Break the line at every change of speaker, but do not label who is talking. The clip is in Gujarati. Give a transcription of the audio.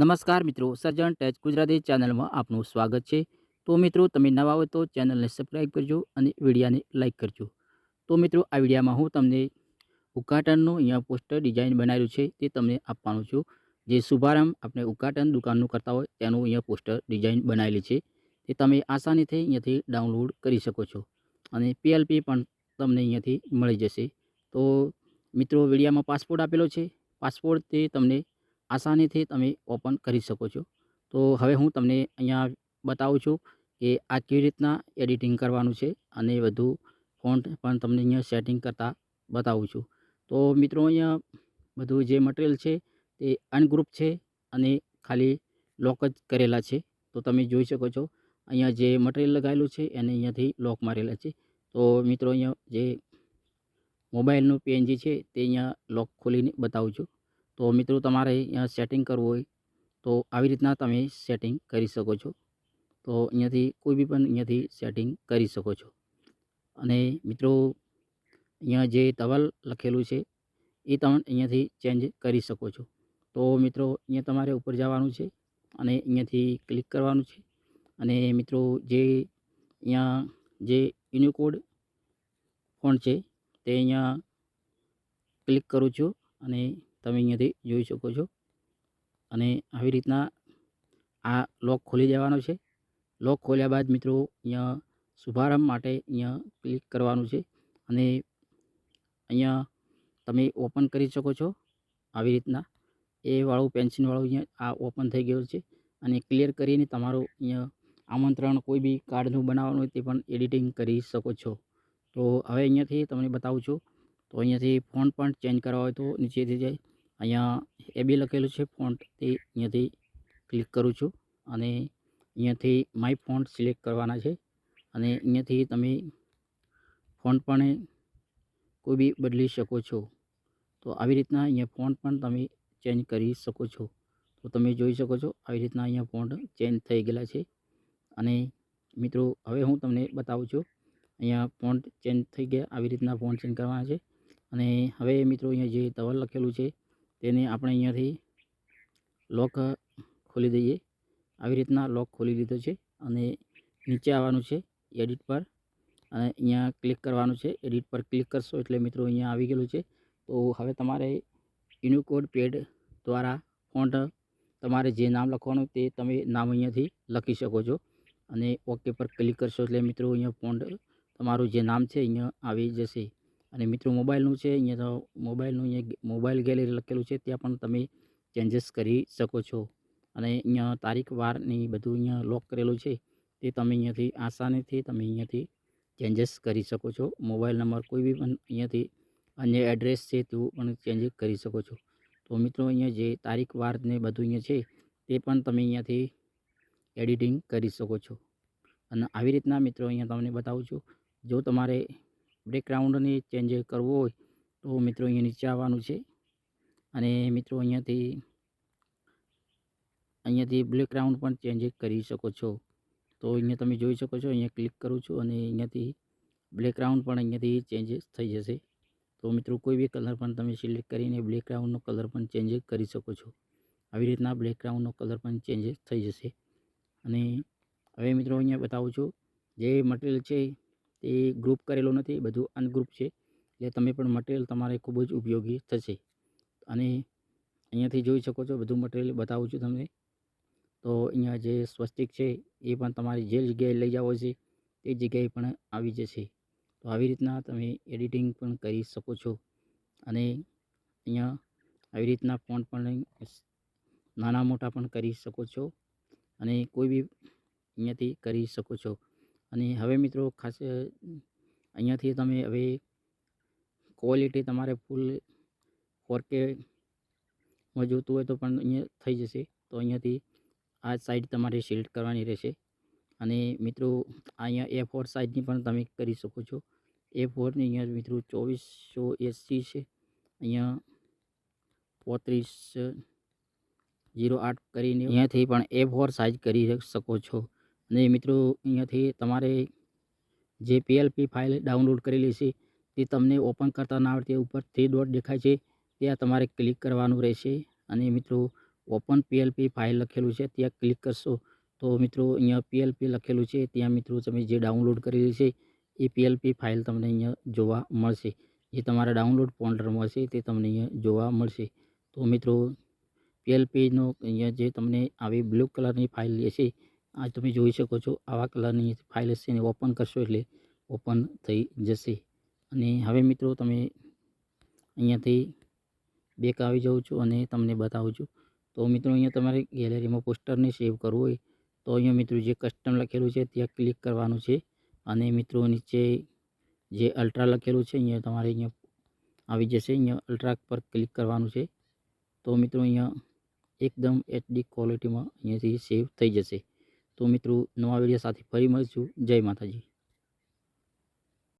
નમસ્કાર મિત્રો, સર્જન ટેચ ગુજરાતી ચેનલમાં આપનું સ્વાગત છે. તો મિત્રો, તમે નવા હોય તો ચેનલને સબસ્ક્રાઈબ કરજો અને વિડીયોને લાઇક કરજો. તો મિત્રો, આ વિડીયોમાં હું તમને ઉદ્ઘાટનનું અહીંયા પોસ્ટર ડિઝાઇન બનાવ્યું છે તે તમને આપવાનું છું. જે શુભારંભ આપણે ઉદ્ઘાટન દુકાનનું કરતા હોય તેનું અહીંયા પોસ્ટર ડિઝાઇન બનાવેલી છે. તે તમે આસાનીથી અહીંયાથી ડાઉનલોડ કરી શકો છો અને PLP પણ તમને અહીંયાથી મળી જશે. તો મિત્રો, વિડીયોમાં પાસપોર્ટ આપેલો છે. પાસપોર્ટ તે તમને આસાનીથી તમે ઓપન કરી શકો છો. તો હવે હું તમને અહીંયા બતાવું છું કે આ કેવી રીતના એડિટિંગ કરવાનું છે અને વધુ ફોન્ટ પણ તમને અહીંયા સેટિંગ કરતાં બતાવું છું. તો મિત્રો, અહીંયા બધું જે મટીરિયલ છે તે અનગ્રુપ છે અને ખાલી લોક જ કરેલા છે. તો તમે જોઈ શકો છો અહીંયા જે મટીરિયલ લગાવેલું છે એને અહીંયાથી લોક મારેલા છે. તો મિત્રો, અહીંયા જે મોબાઈલનું PNG છે તે અહીંયા લોક ખોલીને બતાવું છું. તો મિત્રો, તમારે અહીંયા સેટિંગ કરવું હોય તો આવી રીતના તમે સેટિંગ કરી શકો છો. તો અહીંયાથી કોઈ બી પણ અહીંયાથી સેટિંગ કરી શકો છો. અને મિત્રો, અહીંયા જે ધવલ લખેલું છે એ તમે અહીંયાથી ચેન્જ કરી શકો છો. તો મિત્રો, અહીંયા તમારે ઉપર જવાનું છે અને અહીંયાથી ક્લિક કરવાનું છે. અને મિત્રો, જે અહીંયા જે યુનિકોડ ફોન્ટ છે તે અહીંયા ક્લિક કરું છું અને તમે અહીંયાથી જોઈ શકો છો. અને આવી રીતના આ લોક ખોલી દેવાનો છે. લોક ખોલ્યા બાદ મિત્રો, અહીંયા શુભારંભ માટે અહીંયા ક્લિક કરવાનું છે અને અહીંયા તમે ઓપન કરી શકો છો. આવી રીતના એ વાળું પેન્સિલવાળું અહીંયા આ ઓપન થઈ ગયું છે. અને ક્લિયર કરીને તમારું અહીંયા આમંત્રણ કોઈ બી કાર્ડનું બનાવવાનું હોય તે પણ એડિટિંગ કરી શકો છો. તો હવે અહીંયાથી તમને બતાવું છું. તો અહીંયાથી ફોન્ટ પણ ચેન્જ કરવા હોય તો નીચેથી જાય અહીંયા AB લખેલું છે ફોન્ટ, તે અહીંયાથી ક્લિક કરું છું અને અહીંયાથી માય ફોન્ટ સિલેક્ટ કરવાના છે. અને અહીંયાથી તમે ફોન્ટ પણ કોઈ બી બદલી શકો છો. તો આવી રીતના અહીંયા ફોન્ટ પણ તમે ચેન્જ કરી શકો છો. તો તમે જોઈ શકો છો આવી રીતના અહીંયા ફોન્ટ ચેન્જ થઈ ગયેલા છે. અને મિત્રો, હવે હું તમને બતાવું છું અહીંયા ફોન્ટ ચેન્જ થઈ ગયા. આવી રીતના ફોન્ટ ચેન્જ કરવાના છે. અને હવે મિત્રો, અહીંયા જે ધવલ લખેલું છે તેને આપણે અહીંયાથી લોક ખોલી દઈએ. આવી રીતના લોક ખોલી લીધો છે અને નીચે આવવાનું છે એડિટ પર અને અહીંયા ક્લિક કરવાનું છે. એડિટ પર ક્લિક કરશો એટલે મિત્રો અહીંયા આવી ગયેલું છે. તો હવે તમારે યુનિકોડ પેડ દ્વારા ફોન્ટ તમારે જે નામ લખવાનું તે તમે નામ અહીંયાથી લખી શકો છો. અને ઓકે પર ક્લિક કરશો એટલે મિત્રો અહીંયા ફોન્ટ તમારું જે નામ છે અહીંયા આવી જશે. અને મિત્રો, મોબાઈલનું છે અહીંયા તો મોબાઈલનું અહીંયા મોબાઈલ ગેલેરી લખેલું છે ત્યાં પણ તમે ચેન્જીસ કરી શકો છો. અને અહીંયા તારીખ વારની બધું અહીંયા લોક કરેલું છે તે તમે અહીંયાથી આસાનીથી તમે અહીંયાથી ચેન્જીસ કરી શકો છો. મોબાઈલ નંબર કોઈ બી પણ અહીંયાથી અન્ય એડ્રેસ છે તેવું પણ ચેન્જ કરી શકો છો. તો મિત્રો, અહીંયા જે તારીખ વાર ને બધું અહીંયા છે તે પણ તમે અહીંયાથી એડિટિંગ કરી શકો છો. અને આવી રીતના મિત્રો અહીંયા તમને બતાવું છું. જો તમારે બેકગ્રાઉન્ડને ચેન્જ કરવો હોય તો મિત્રો અહીંયા નીચે આવવાનું છે. અને મિત્રો, અહીંયાથી બેકગ્રાઉન્ડ પણ ચેન્જ કરી શકો છો. તો અહીંયા તમે જોઈ શકો છો, અહીંયા ક્લિક કરું છું અને અહીંયાથી બેકગ્રાઉન્ડ પણ અહીંયાથી ચેન્જ થઈ જશે. તો મિત્રો, કોઈ બી કલર પણ તમે સિલેક્ટ કરીને બેકગ્રાઉન્ડનો કલર પણ ચેન્જ કરી શકો છો. આવી રીતના બેકગ્રાઉન્ડનો કલર પણ ચેન્જ થઈ જશે. અને હવે મિત્રો, અહીંયા બતાવું છું જે મટીરિયલ છે તે ગ્રુપ કરેલું નથી, બધું અનગ્રુપ છે. એટલે તમે પણ મટીરિયલ તમારે ખૂબ જ ઉપયોગી થશે. અને અહીંયાથી જોઈ શકો છો બધું મટીરિયલ બતાવું છું તમને. તો અહીંયા જે સ્વસ્તિક છે એ પણ તમારી જે જગ્યાએ લઈ જાવ છે તે જગ્યાએ પણ આવી જશે. તો આવી રીતના તમે એડિટિંગ પણ કરી શકો છો. અને અહીંયા આવી રીતના ફોન્ટ પણ નાના મોટા પણ કરી શકો છો અને કોઈ બી અહીંયાથી કરી શકો છો. અને હવે મિત્રો, ખાસ અહીંયાથી તમે હવે ક્વોલિટી તમારે ફૂલ 4Kમાં જોતું હોય તો પણ અહીંયા થઈ જશે. તો અહીંયાથી આ સાઈડ તમારે સિલેક્ટ કરવાની રહેશે. અને મિત્રો, અહીંયા A4 સાઇઝની પણ તમે કરી શકો છો. A4ની અહીંયા મિત્રો 2480 છે. અહીંયા 3508 કરીને અહીંયાથી પણ A4 સાઇઝ કરી શકો છો. અને મિત્રો, અહીંયાથી તમારે જે PLP ફાઇલ ડાઉનલોડ કરેલી છે તે તમને ઓપન કરતા ના આવડે, ઉપર 3 ડોટ દેખાય છે ત્યાં તમારે ક્લિક કરવાનું રહેશે. અને મિત્રો, ઓપન પીએલપી ફાઇલ લખેલું છે ત્યાં ક્લિક કરશો તો મિત્રો અહીંયા પીએલપી લખેલું છે ત્યાં મિત્રો તમે જે ડાઉનલોડ કરેલી છે એ પીએલપી ફાઇલ તમને અહીંયા જોવા મળશે. જે તમારા ડાઉનલોડ ફોલ્ડરમાં હશે તે તમને અહીંયા જોવા મળશે. તો મિત્રો પીએલપીનો અહીંયા જે તમને આવી બ્લુ કલરની ફાઇલ હશે આ તમે જોઈ શકો છો. આવા કલરની ફાઇલ હશે ને ઓપન કરશો એટલે ઓપન થઈ જશે. અને હવે મિત્રો તમે અહીંયાથી બેક આવી જાઉં છું અને તમને બતાવું છું. તો મિત્રો અહીંયા તમારે ગેલેરીમાં પોસ્ટરને સેવ કરવું હોય તો અહીંયા મિત્રો જે કસ્ટમ લખેલું છે ત્યાં ક્લિક કરવાનું છે. અને મિત્રો નીચે જે અલ્ટ્રા લખેલું છે અહીંયા તમારે અહીંયા આવી જશે. અહીંયા અલ્ટ્રા પર ક્લિક કરવાનું છે. તો મિત્રો અહીંયા એકદમ એચડી ક્વોલિટીમાં અહીંયાથી સેવ થઈ જશે. તો મિત્રો નવા વિડીયો સાથે ફરી મળીશું. જય માતાજી.